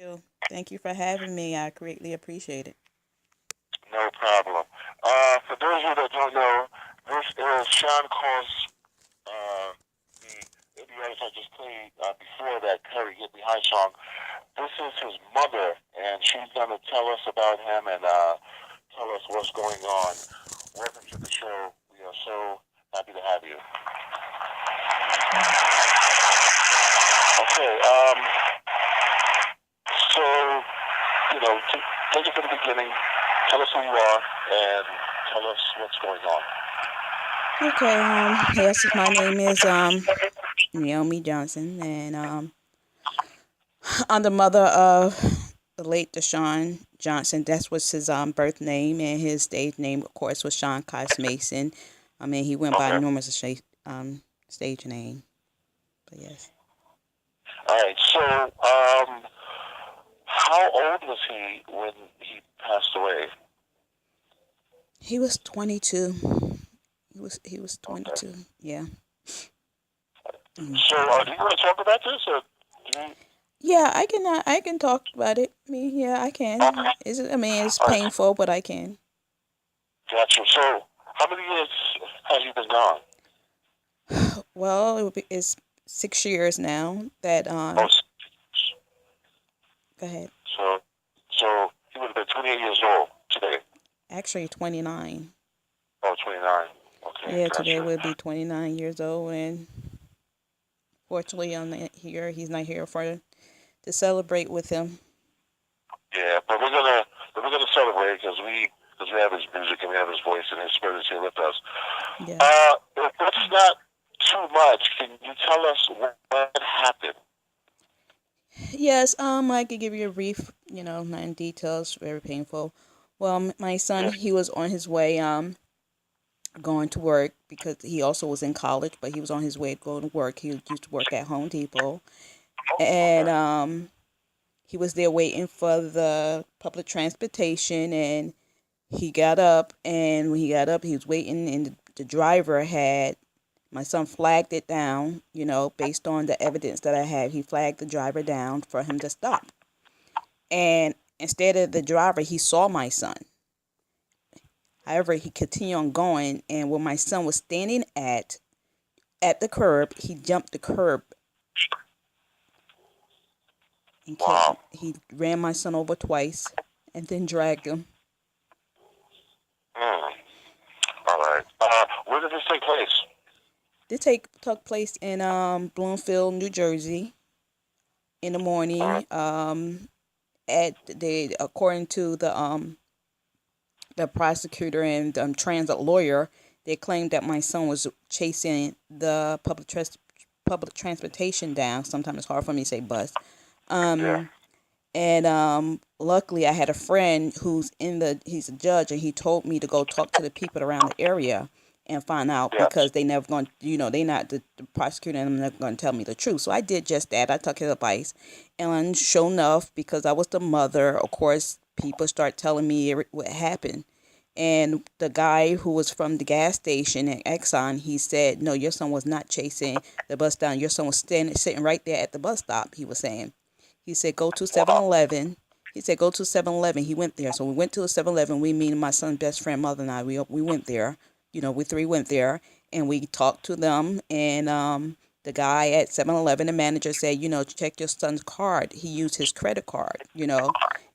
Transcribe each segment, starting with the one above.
you. Thank you for having me. I greatly appreciate it. No problem. For those of you that don't know, this is Sean Course, the artist I just played before that Curry Get Behind song. This is his mother, and she's going to tell us about him and tell us what's going on. Welcome to the show. We are so happy to have you. Okay, so, take it from the beginning. Tell us who you are and tell us what's going on. Okay, yes, my name is Naomi Johnson, and I'm the mother of the late Deshon Johnson. That was his birth name, and his stage name, of course, was Sean Cos Mason. I mean, he went by Okay. numerous stage name, but yes. All right. So, how old was he when he passed away? He was 22. He was Okay. 22. Yeah. So, do you want to talk about this, or do you? Yeah, I can talk about it. I mean, yeah, I can. Okay. It's All right. painful, but I can. Gotcha. So, how many years has he been gone? Well, it's 6 years now that Oh, go ahead. so he would have been 28 years old today. Actually 29. Oh, 29. Okay, Yeah, today gotcha. would be 29 years old, and fortunately I'm not here. He's not here for to celebrate with him. Yeah, but we're gonna celebrate because we have his music and we have his voice and his spirit is here with us. Yes. If it's not too much, can you tell us what happened? Yes, I could give you a brief, not in details, very painful. Well, my son, Yeah. he was on his way going to work because he also was in college, but he was on his way to go to work. He used to work at Home Depot, and Okay. he was there waiting for the public transportation, and he got up, and when he got up, he was waiting, and the driver had my son flagged it down, based on the evidence that I have. He flagged the driver down for him to stop, and instead of the driver, he saw my son. However, he continued on going, and when my son was standing at the curb, he jumped the curb and Wow. he ran my son over twice and then dragged him. Mm. All right. Where did this take place? This took place in Bloomfield, New Jersey, in the All right. morning. At the according to the prosecutor and transit lawyer, they claimed that my son was chasing the public transportation down. Sometimes it's hard for me to say bus. Yeah. Um, and luckily, I had a friend he's a judge, and he told me to go talk to the people around the area and find out Yes. because they never going, they not the prosecutor and them never going to tell me the truth. So I did just that. I took his advice, and sure enough, because I was the mother, of course, people start telling me what happened. And the guy who was from the gas station at Exxon, he said, "No, your son was not chasing the bus down. Your son was sitting right there at the bus stop." He was saying. He said, "Go to Seven Wow. Eleven." He said, "Go to 7-Eleven." He went there. So we went to the 7-Eleven. We, me and my son's best friend, mother and I, we went there. We three went there, and we talked to them. And the guy at 7-Eleven, the manager said, check your son's card. He used his credit card.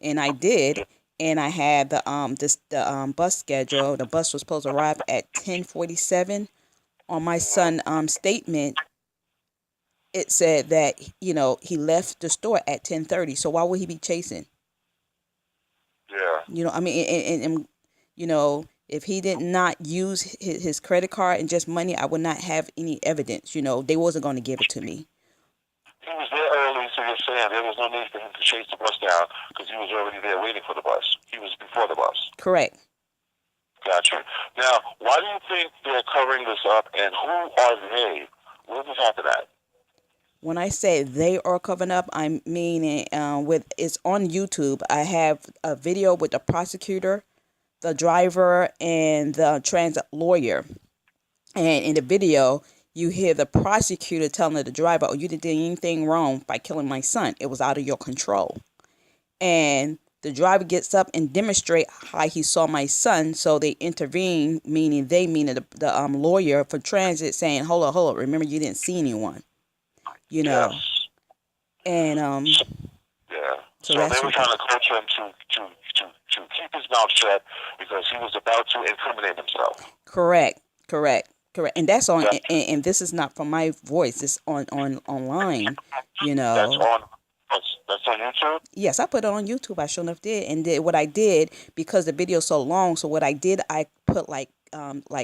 And I did. And I had the bus schedule. The bus was supposed to arrive at 10:47. On my Mm-hmm. son statement, it said that he left the store at 10:30. So why would he be chasing? Yeah. I mean, and if he did not use his credit card and just money, I would not have any evidence. They wasn't going to give it to me. He was there early, so you're saying there was no need for him to chase the bus down because he was already there waiting for the bus. He was before the bus. Correct. Gotcha. Now, why do you think they're covering this up, and who are they? Where did this happen at? When I say they are covering up, I mean with it's on YouTube. I have a video with the prosecutor, the driver, and the transit lawyer. And in the video, you hear the prosecutor telling the driver, "Oh, you didn't do anything wrong by killing my son. It was out of your control." And the driver gets up and demonstrate how he saw my son. So they intervene, meaning the lawyer for transit, saying, hold up, remember you didn't see anyone, you know. Yes. And Yeah. so So they that's were what trying to coach him to keep his mouth shut because he was about to incriminate himself. correct. And that's on, That, and this is not from my voice. It's on online, you that's know. on that's on YouTube? Yes, I put it on YouTube. I sure enough did, and did what I did because the video's so long. So what I did, I put like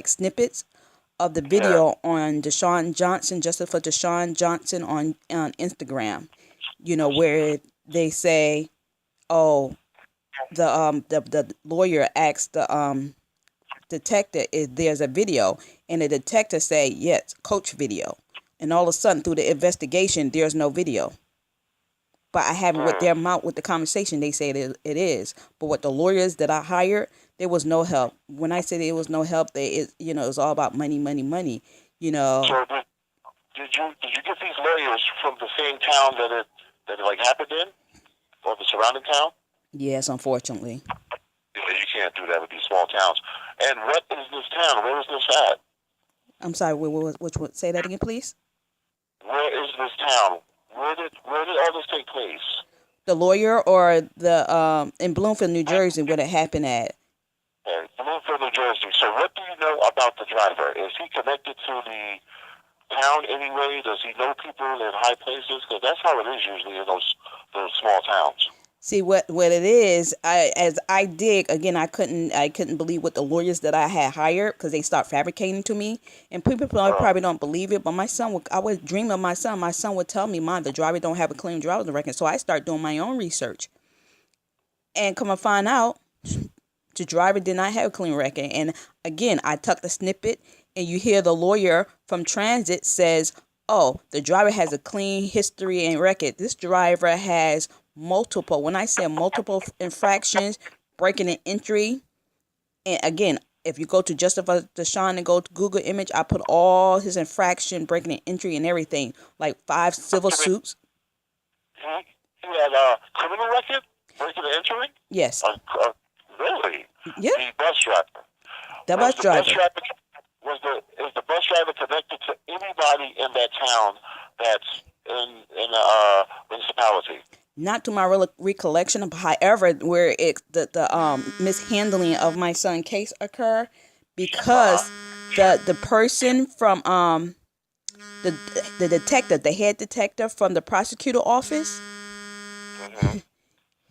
snippets of the Yeah. video on Deshon Johnson, Justice for Deshon Johnson on Instagram. You know where they say, oh, the lawyer asked the detective if there's a video, and the detective say yes, coach video, and all of a sudden through the investigation there's no video. But I haven't with Mm. their mouth with the conversation. They say it is. But with the lawyers that I hired, there was no help. When I say there was no help, it was all about money, money, money. You know. So did you get these lawyers from the same town that it like happened in, or the surrounding town? Yes, unfortunately. Yeah, you can't do that with these small towns. And what is this town? Where is this at? I'm sorry. Which one? Say that again, please. Where is this town? Where did all this take place? The lawyer or the in Bloomfield, New Jersey, where it happened at. Okay, Bloomfield, New Jersey. So what do you know about the driver? Is he connected to the town anyway? Does he know people in high places? Because that's how it is usually in those small towns. See what it is. As I dig again, I couldn't believe what the lawyers that I had hired because they start fabricating to me, and people Uh, probably don't believe it. But I would dream of my son. My son would tell me, "Mom, the driver don't have a clean driver's record." So I start doing my own research, and come and find out, the driver did not have a clean record. And again, I tuck the snippet, and you hear the lawyer from transit says, "Oh, the driver has a clean history and record. This driver has multiple. When I say multiple infractions, breaking an entry, and again." If you go to Justify Deshaun and go to Google image, I put all his infraction, breaking an entry and everything, like 5 civil suits. he had a criminal record, breaking and entering. Yes. Really? Yeah. The bus driver. The Was bus the bus driver. driver is the bus driver connected to anybody in that town that's in a municipality? Not to my recollection of, however, where the mishandling of my son case occur, Uh, because the person from the detective, the head detective from the prosecutor office, mm-hmm.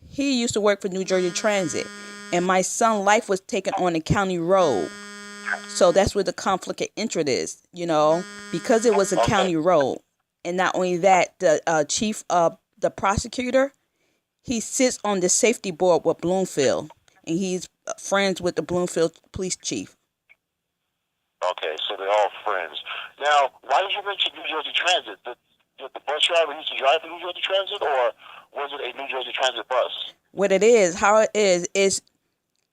he used to work for New Jersey Transit, and my son's life was taken on a county road. So that's where the conflict of interest is, because it was a Okay. county road. And not only that, the chief of the prosecutor, he sits on the safety board with Bloomfield, and he's friends with the Bloomfield police chief. Okay, so they're all friends. Now, why did you mention New Jersey Transit? Did the bus driver used to drive for New Jersey Transit, or was it a New Jersey Transit bus? What it is, how it is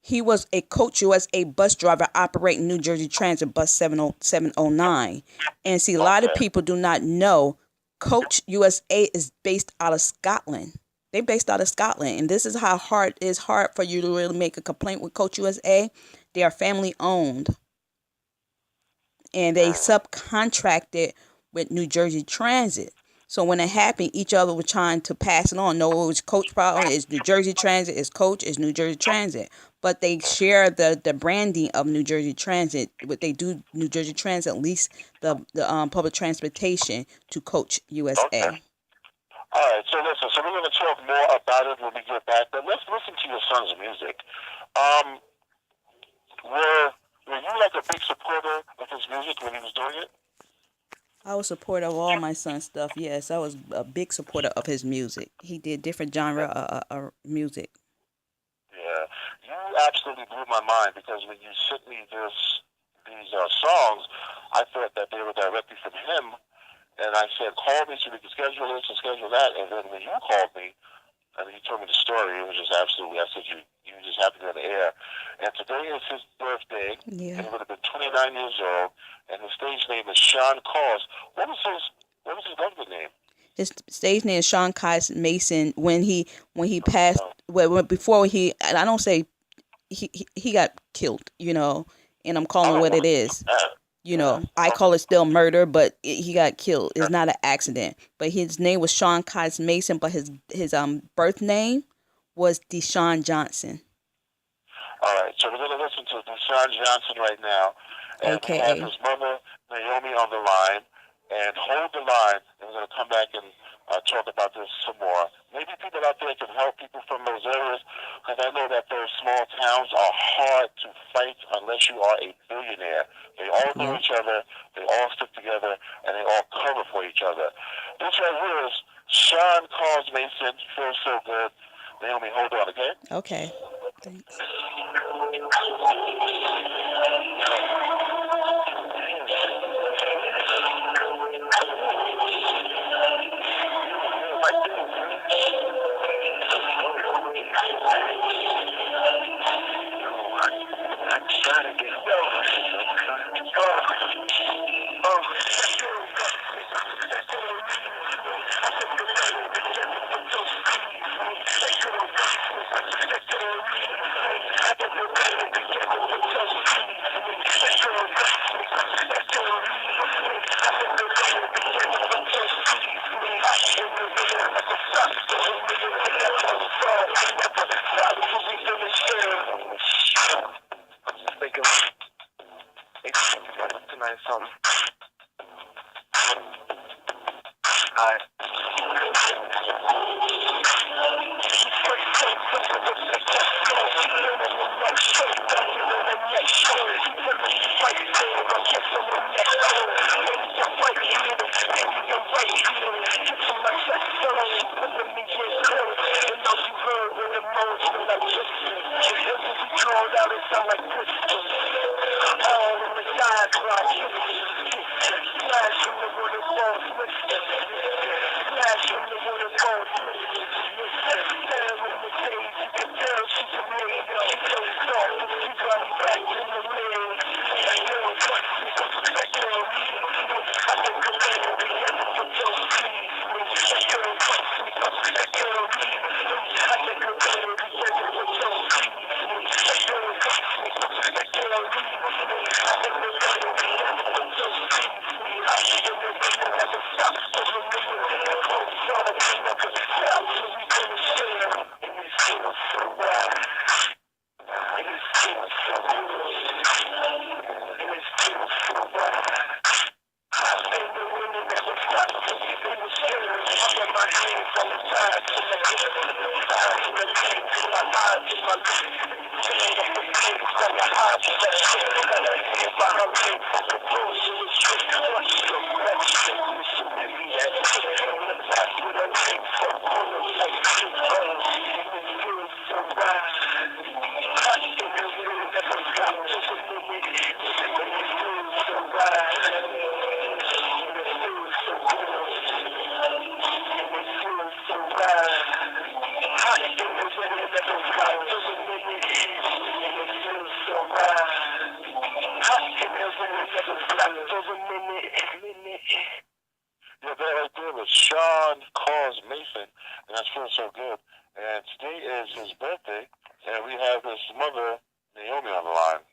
he was a Coach USA bus driver operating New Jersey Transit bus 709. And see, a lot of Okay. people do not know Coach USA is based out of Scotland. They based out of Scotland. And this is how hard it is hard for you to really make a complaint with Coach USA. They are family owned. And they Mm. subcontracted with New Jersey Transit. So when it happened, each other was trying to pass it on. No, it was Coach problem. It's New Jersey Transit. It's Coach. It's New Jersey Transit. But they share the branding of New Jersey Transit. What they do, New Jersey Transit lease the public transportation to Coach Okay. USA. All right. So listen. So we're going to talk more about it when we get back. But let's listen to your son's music. Um, were you like a big supporter of his music when he was doing it? I was supporter of all my son's stuff. Yes, I was a big supporter of his music. He did different genre of music. Yeah, you absolutely blew my mind because when you sent me these songs, I thought that they were directly from him, and I said, call me so we can schedule this and schedule that. And then when you called me and he told me the story, it was just absolutely. I said, you just have to be on the air. And today is his birthday, and Yeah. he would have been 29 years old, and his stage name is Sean Cause. What was his government name? His stage name is Sean Kais Mason. When he passed, No. well, before he, and I don't say he got killed, and I'm All calling right. what Well, it is. yeah. I Okay. call it still murder, but he got killed. It's not an accident. But his name was Sean Kais Mason, but his birth name was Deshon Johnson. All right. So we're going to listen to Deshon Johnson right now, and we have AKA. his mother Naomi on the line. And hold the line, and we're going to come back and talk about this some more. Maybe people out there can help people from those areas, because I know that those small towns are hard to fight unless you are a billionaire. They all know Yep. each other, they all stick together, and they all cover for each other. This right here is Sean Carls Mason. Feels so good. Naomi, hold on, okay? Okay. Thanks. Tonight, something. Hi. Yeah, that right there was Sean Carls Mason, and that feels so good. And today is his birthday, and we have his mother, Naomi, on the line.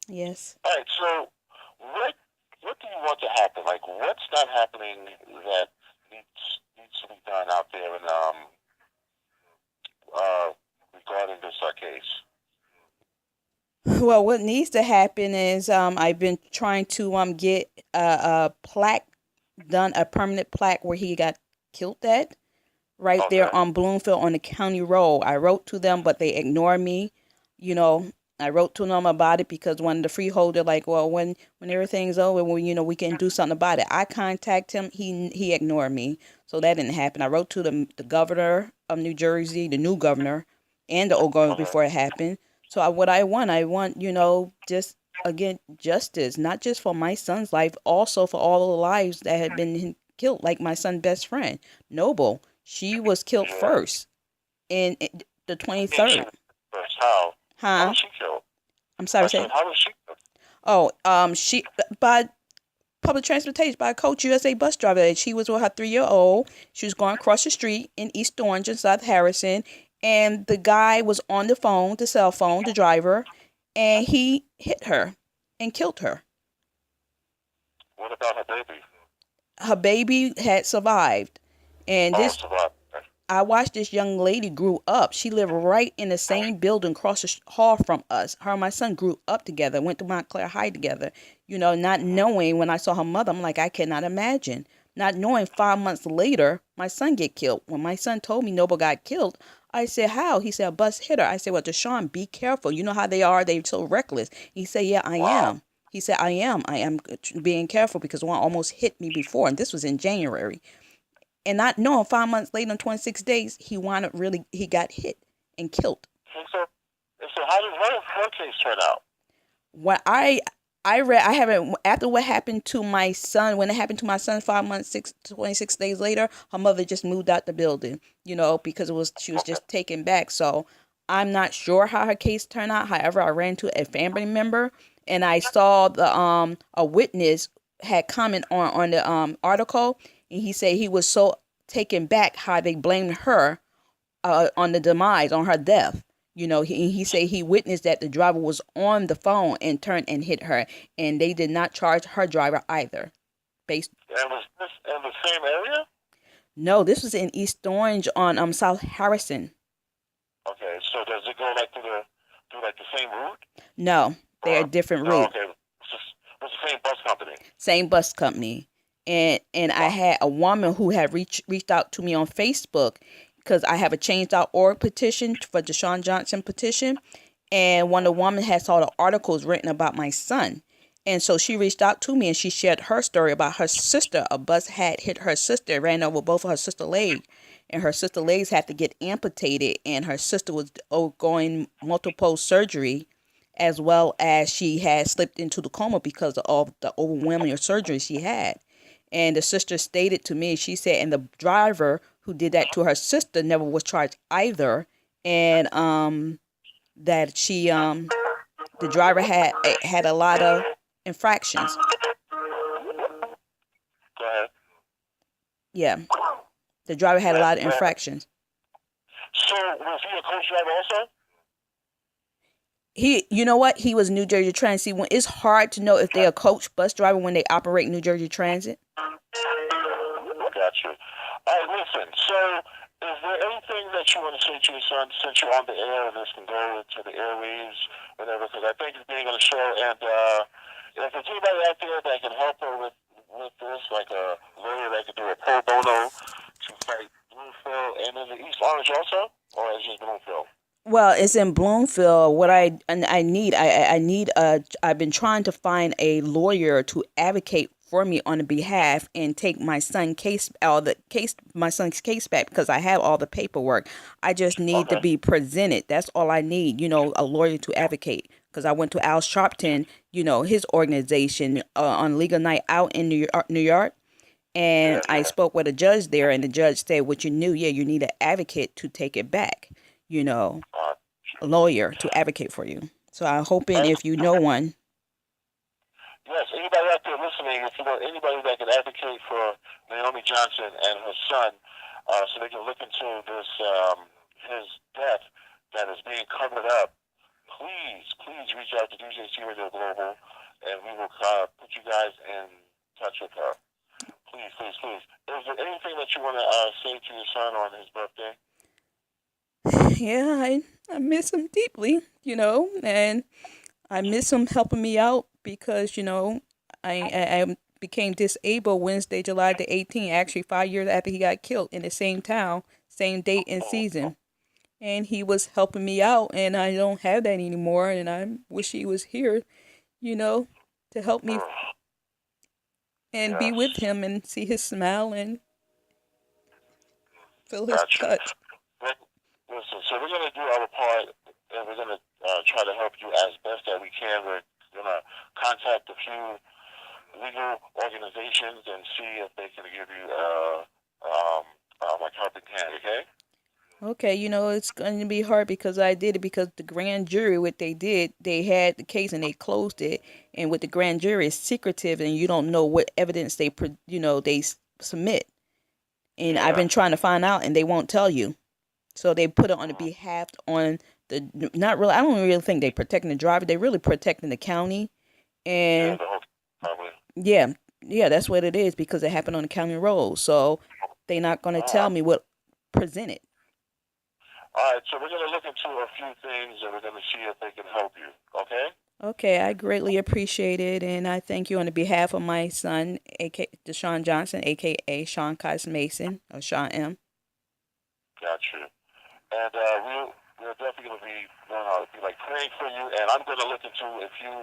Yes. All right, so what do you want to happen? Like, what's not happening that needs to be done out there in uh regarding this case? Well, what needs to happen is I've been trying to get a plaque done, a permanent plaque where he got killed at, right there Okay. on Bloomfield on the county road. I wrote to them, but they ignored me. You know, I wrote to them about it because when the freeholder, like, well, when everything's over, when we can do something about it. I contact him, he ignored me, so that didn't happen. I wrote to the governor of New Jersey, the new governor, and the old governor Okay. before it happened. So what I want, just again justice, not just for my son's life, also for all the lives that had been killed, like my son's best friend, Noble. She was killed Yeah. first in the Yeah, she 23rd. was first. How Huh? was she killed? I'm sorry, I say. said, how was she killed? Oh, she by public transportation by a Coach USA bus driver. And she was with her 3-year-old. She was going across the street in East Orange in South Harrison. And the guy was on the phone, the cell phone, the driver, and he hit her and killed her. What about her baby? Her baby had survived. And Oh, this survived. I watched this young lady grew up. She lived right in the same building across the hall from us. Her and my son grew up together, went to Montclair High together. Not knowing when I saw her mother, I'm like, I cannot imagine. Not knowing 5 months later, my son get killed. When my son told me Noble got killed, I said, how? He said, a bus hit her. I said, well, Deshon, be careful. You know how they are. They're so reckless. He said, yeah, I Wow. am. He said, I am. I am being careful because one almost hit me before. And this was in January. And not knowing 5 months later, in 26 days, he got hit and killed. So how did her case turn out? What I read, I haven't, after what happened to my son, when it happened to my son 5 months, 26 days later, her mother just moved out the building, because she was Okay. just taken back. So I'm not sure how her case turned out. However, I ran to a family member and I saw a witness had comment on the article, and he said he was so taken back how they blamed her on the demise, on her death. He said he witnessed that the driver was on the phone and turned and hit her, and they did not charge her driver either. Based And was this in the same area? No, this was in East Orange on South Harrison. Okay, so does it go like through like the same route? No, they're a Or different no? route. Okay, it's the same bus company. Same bus company. And I Wow. had a woman who had reached out to me on Facebook because I have a change.org petition for Deshon Johnson petition, and one of the women had saw the articles written about my son. And so she reached out to me and she shared her story about her sister. A bus had hit her sister, ran over both of her sister legs, and her sister legs had to get amputated, and her sister was going multiple surgery, as well as she had slipped into the coma because of the overwhelming surgery she had. And the sister stated to me, she said, and the driver who did that to her sister never was charged either. And that the driver had a lot of infractions. Go ahead. Yeah, the driver had a lot of Yeah. infractions. So was he a coach driver also? You know what? He was New Jersey Transit. See, when it's hard to know if they're a coach bus driver when they operate New Jersey Transit. Got you. All right, listen. So, is there anything that you want to say to your son since you're on the air and this can go to the airwaves, whatever? Because I think it's being on the show, and if there's anybody out there that can help her with this, like a lawyer that can do a pro bono to fight Bloomfield, and is it East Orange also, or is it just Bloomfield? Well, it's in Bloomfield. What I need, I need I've been trying to find a lawyer to advocate for me on the behalf and take my my son's case back because I have all the paperwork. I just need to Okay. be presented. That's all I need. A lawyer to advocate because I went to Al Sharpton, his organization on legal night out in New York. And Yeah, I yeah. spoke with a judge there, and the judge said, "What you knew, yeah, you need an advocate to take it back." You know, Uh, a lawyer to advocate for you. So I'm hoping and if you know one. yes, anybody out there listening, if you know anybody that can advocate for Naomi Johnson and her son, so they can look into this his death that is being covered up, please reach out to DJC Radio Global, and we will put you guys in touch with her. Please. Is there anything that you want to say to your son on his birthday? Yeah, I miss him deeply, and I miss him helping me out because, I became disabled Wednesday, July the 18th, actually 5 years after he got killed in the same town, same date and Oh, season. And he was helping me out, and I don't have that anymore, and I wish he was here, you know, to help me and be with yes, him and see his smile and feel his got you. touch. Listen, so we're going to do our part, and we're going to try to help you as best that we can. We're going to contact a few legal organizations and see if they can give you like helping hand. Okay? Okay, it's going to be hard because I did it because the grand jury, what they did, they had the case and they closed it. And with the grand jury, it's secretive and you don't know what evidence they submit. And I've Yeah. been trying to find out and they won't tell you. So they put it on the Mm. behalf on not really, I don't really think they protecting the driver. They really protecting the county. Yeah, And the whole probably. yeah, yeah, that's what it is because it happened on the county road. So they're not going to tell Uh, me what presented. all right, so we're going to look into a few things and we're going to see if they can help you. Okay? Okay, I greatly appreciate it, and I thank you on the behalf of my son, aka Deshon Johnson, aka Sean Cos Mason, or Sean M. Got you. And we're definitely going to be like praying for you. And I'm going to look into a few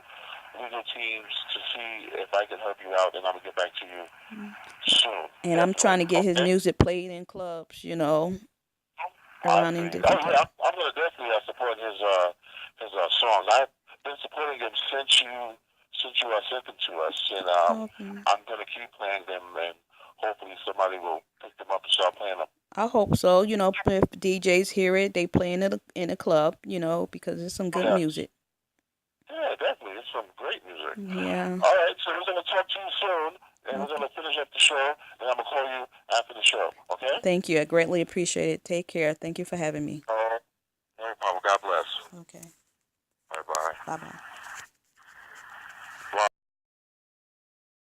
legal teams to see if I can help you out, and I'm going to get back to you soon. And I'm trying Definitely. to get his Okay? music played in clubs, I around in agree. Oh different yeah, places. I'm gonna definitely support his songs. I've been supporting him since you sent them to us, and Okay. I'm gonna keep playing them, and hopefully somebody will pick them up and start playing them. I hope so. If DJs hear it, they playing it in a club, because it's some good Yes, music. yeah, definitely. It's some great music. Yeah. All right, so we're gonna talk to you soon, and we're Okay. gonna finish up the show, and I'm gonna call you after the show. Okay? Thank you. I greatly appreciate it. Take care. Thank you for having me. No problem. God bless. Okay. Bye bye. Bye bye.